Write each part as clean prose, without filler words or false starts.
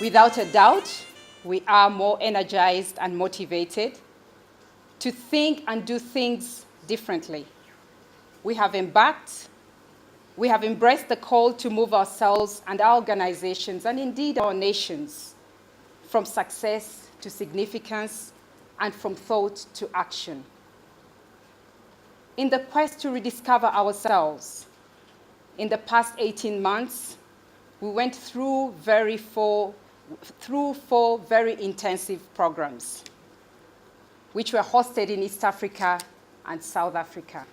Without a doubt, we are more energized and motivated to think and do things differently. We have embraced the call to move ourselves and our organizations, and indeed our nations, from success to significance and from thought to action. In the quest to rediscover ourselves, in the past 18 months, we went through four very intensive programs, which were hosted in East Africa and South Africa.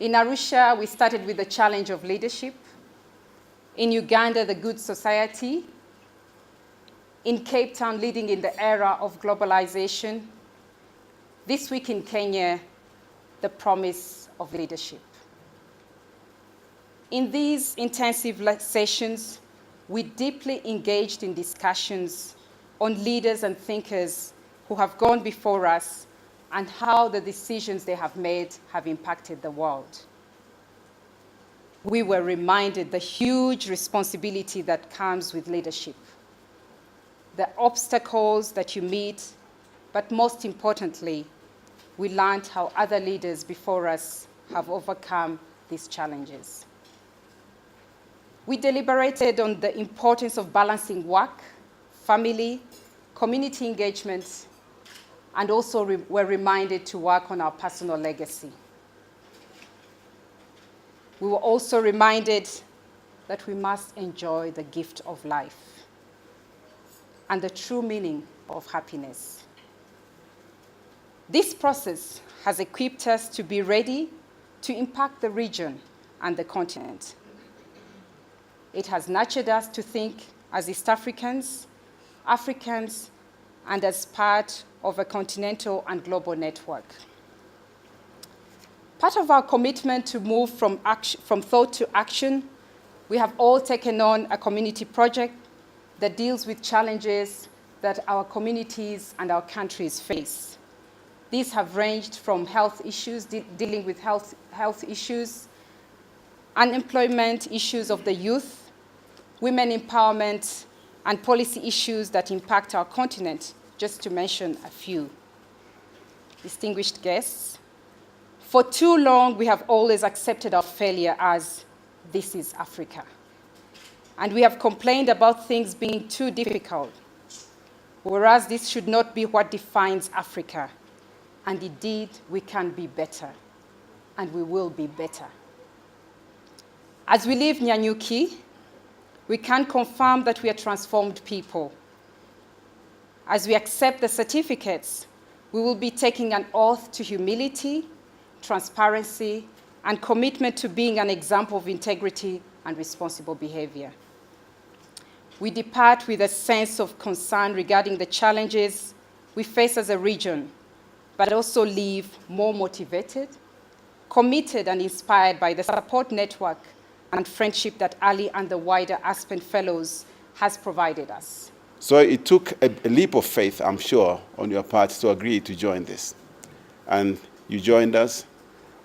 In Arusha, we started with the challenge of leadership. In Uganda, the good society. In Cape Town, leading in the era of globalization. This week in Kenya, the promise of leadership. In these intensive sessions, we deeply engaged in discussions on leaders and thinkers who have gone before us and how the decisions they have made have impacted the world. We were reminded the huge responsibility that comes with leadership, the obstacles that you meet, but most importantly, we learned how other leaders before us have overcome these challenges. We deliberated on the importance of balancing work, family, community engagement, and also were reminded to work on our personal legacy. We were also reminded that we must enjoy the gift of life and the true meaning of happiness. This process has equipped us to be ready to impact the region and the continent. It has nurtured us to think as East Africans, Africans, and as part of a continental and global network. Part of our commitment to move from thought to action, we have all taken on a community project that deals with challenges that our communities and our countries face. These have ranged from health issues, dealing with health issues, unemployment issues of the youth, women empowerment, and policy issues that impact our continent, just to mention a few. Distinguished guests, for too long we have always accepted our failure as this is Africa. And we have complained about things being too difficult, whereas this should not be what defines Africa. And indeed, we can be better, and we will be better. As we leave Nyanyuki, we can confirm that we are transformed people. As we accept the certificates, we will be taking an oath to humility, transparency, and commitment to being an example of integrity and responsible behavior. We depart with a sense of concern regarding the challenges we face as a region, but also leave more motivated, committed, and inspired by the support network and friendship that Ali and the wider Aspen Fellows has provided us. So it took a leap of faith, I'm sure, on your part to agree to join this. And you joined us,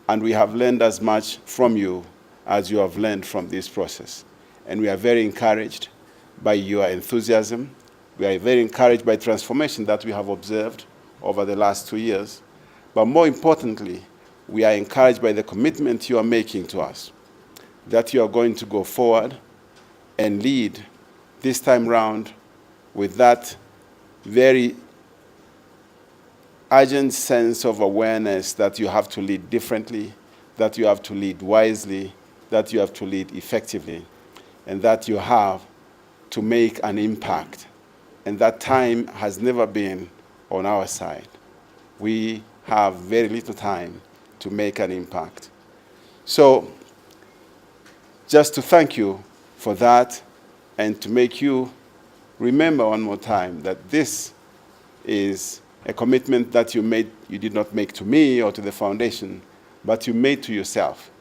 and we have learned as much from you as you have learned from this process. And we are very encouraged by your enthusiasm. We are very encouraged by transformation that we have observed over the last 2 years. But more importantly, we are encouraged by the commitment you are making to us, that you are going to go forward and lead this time round with that very urgent sense of awareness that you have to lead differently, that you have to lead wisely, that you have to lead effectively, and that you have to make an impact. And that time has never been on our side. We have very little time to make an impact. So, just to thank you for that and to make you remember one more time that this is a commitment that you did not make to me or to the foundation, but you made to yourself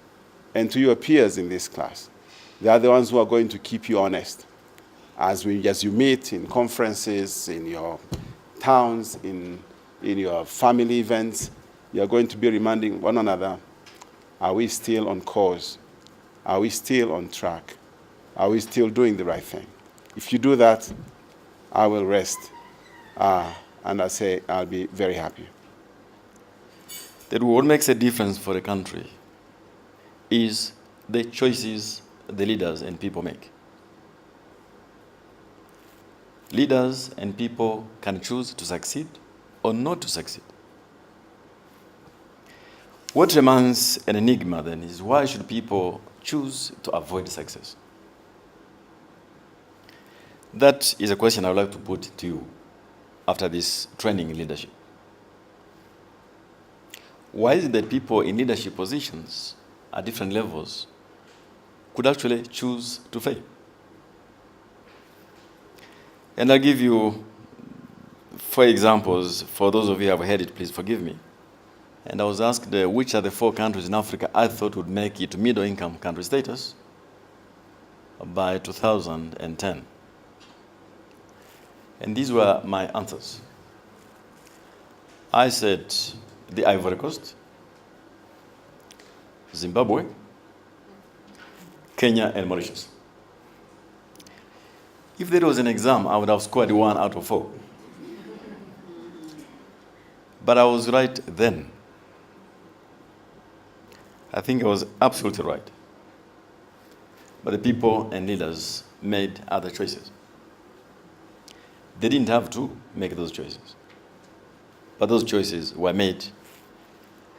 and to your peers in this class. They are the ones who are going to keep you honest as you meet in conferences, in your towns, in your family events. You are going to be reminding one another, are we still on course? Are we still on track? Are we still doing the right thing? If you do that, I will rest. And I say I'll be very happy. That what makes a difference for a country is the choices the leaders and people make. Leaders and people can choose to succeed or not to succeed. What remains an enigma then is why should people choose to avoid success? That is a question I would like to put to you after this training in leadership. Why is it that people in leadership positions at different levels could actually choose to fail? And I'll give you 4 examples. For those of you who have heard it, please forgive me. And I was asked which are the 4 countries in Africa I thought would make it middle-income country status by 2010. And these were my answers. I said the Ivory Coast, Zimbabwe, Kenya, and Mauritius. If there was an exam, I would have scored 1 out of 4. But I was right then. I think I was absolutely right. But the people and leaders made other choices. They didn't have to make those choices. But those choices were made.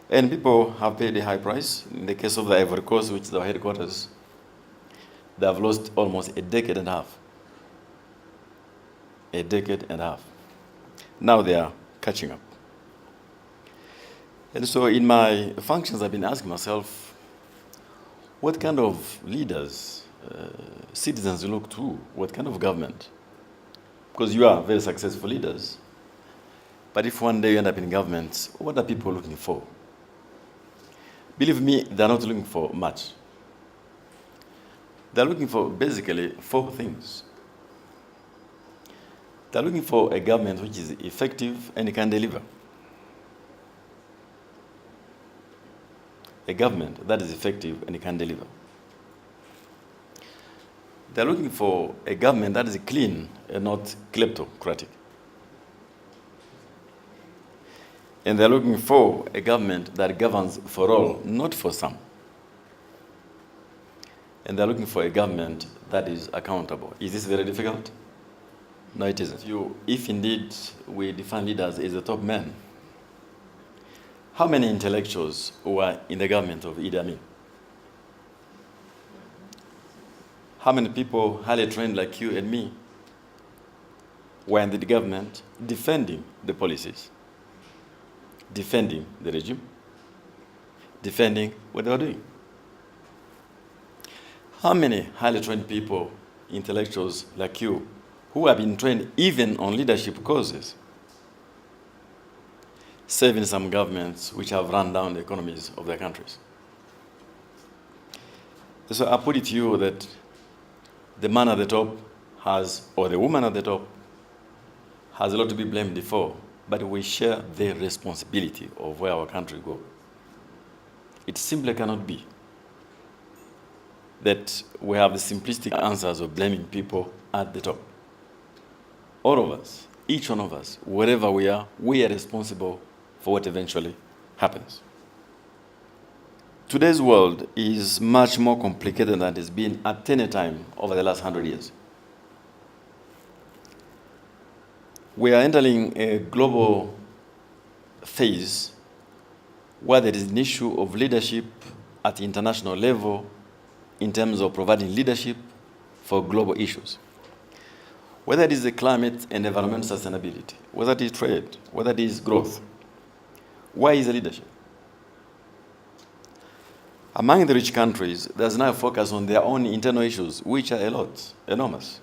And people have paid a high price. In the case of the Ivory Coast, which is our headquarters, they have lost almost a decade and a half. A decade and a half. Now they are catching up. And so in my functions, I've been asking myself, what kind of leaders citizens look to? What kind of government? Because you are very successful leaders. But if one day you end up in government, what are people looking for? Believe me, they're not looking for much. They're looking for basically 4 things. They're looking for a government which is effective and can deliver. A government that is effective and can deliver. They're looking for a government that is clean and not kleptocratic. And they're looking for a government that governs for all, not for some. And they're looking for a government that is accountable. Is this very difficult? No, it isn't. If indeed we define leaders as the top men, how many intellectuals were in the government of Idi Amin? How many people highly trained like you and me were in the government defending the policies, defending the regime, defending what they were doing? How many highly trained people, intellectuals like you, who have been trained even on leadership causes, serving some governments which have run down the economies of their countries? So I put it to you that the man at the top has, or the woman at the top, has a lot to be blamed for, but we share the responsibility of where our country goes. It simply cannot be that we have the simplistic answers of blaming people at the top. All of us, each one of us, wherever we are responsible for what eventually happens. Today's world is much more complicated than it's been at any time over the last 100 years. We are entering a global phase where there is an issue of leadership at the international level in terms of providing leadership for global issues. Whether it is the climate and environmental sustainability, whether it is trade, whether it is growth. Why is the leadership? Among the rich countries, there's now a focus on their own internal issues, which are a lot, enormous.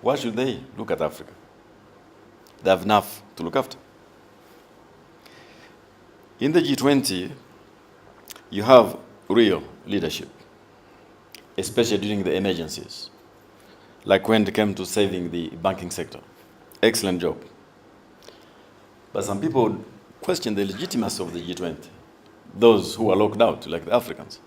Why should they look at Africa? They have enough to look after. In the G20, you have real leadership, especially during the emergencies, like when it came to saving the banking sector. Excellent job. But some people question the legitimacy of the G20, those who are locked out, like the Africans.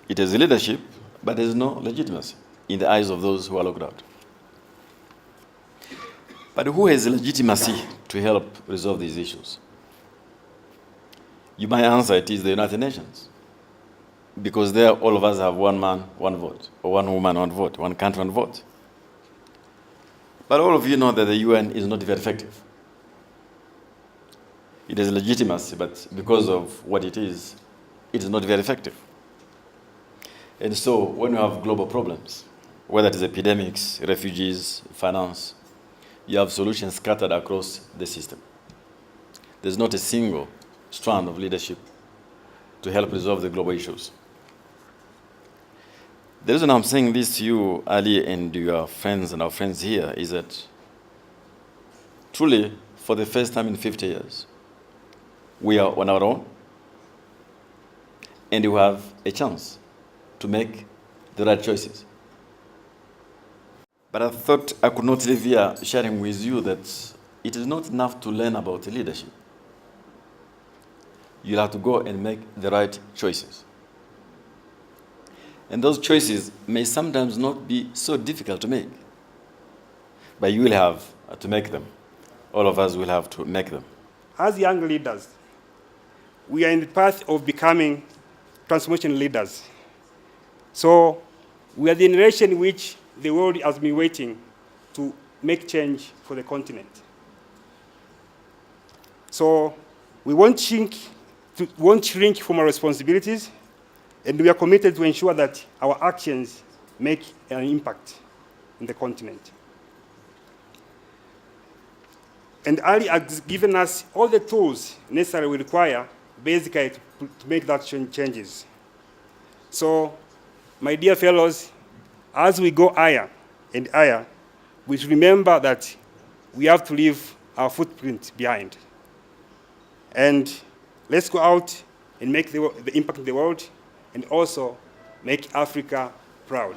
It is leadership, but there is no legitimacy. in the eyes of those who are locked out. But who has legitimacy to help resolve these issues? You might answer it is the United Nations. Because there all of us have one man, one vote, or one woman, one vote, one country, one vote. But all of you know that the UN is not very effective. It has legitimacy, but because of what it is not very effective. And so when you have global problems, whether it is epidemics, refugees, finance, you have solutions scattered across the system. There's not a single strand of leadership to help resolve the global issues. The reason I'm saying this to you, Ali, and your friends and our friends here, is that truly, for the first time in 50 years, we are on our own, and we have a chance to make the right choices. But I thought I could not leave here sharing with you that it is not enough to learn about leadership. You'll have to go and make the right choices. And those choices may sometimes not be so difficult to make, but you will have to make them. All of us will have to make them. As young leaders, we are in the path of becoming transformation leaders. So we are the generation in which the world has been waiting to make change for the continent. So we won't shrink from our responsibilities, and we are committed to ensure that our actions make an impact in the continent. And Ali has given us all the tools necessary we require, basically, to make that changes. So, my dear fellows, as we go higher and higher, we should remember that we have to leave our footprint behind. And let's go out and make the impact in the world, and also make Africa proud.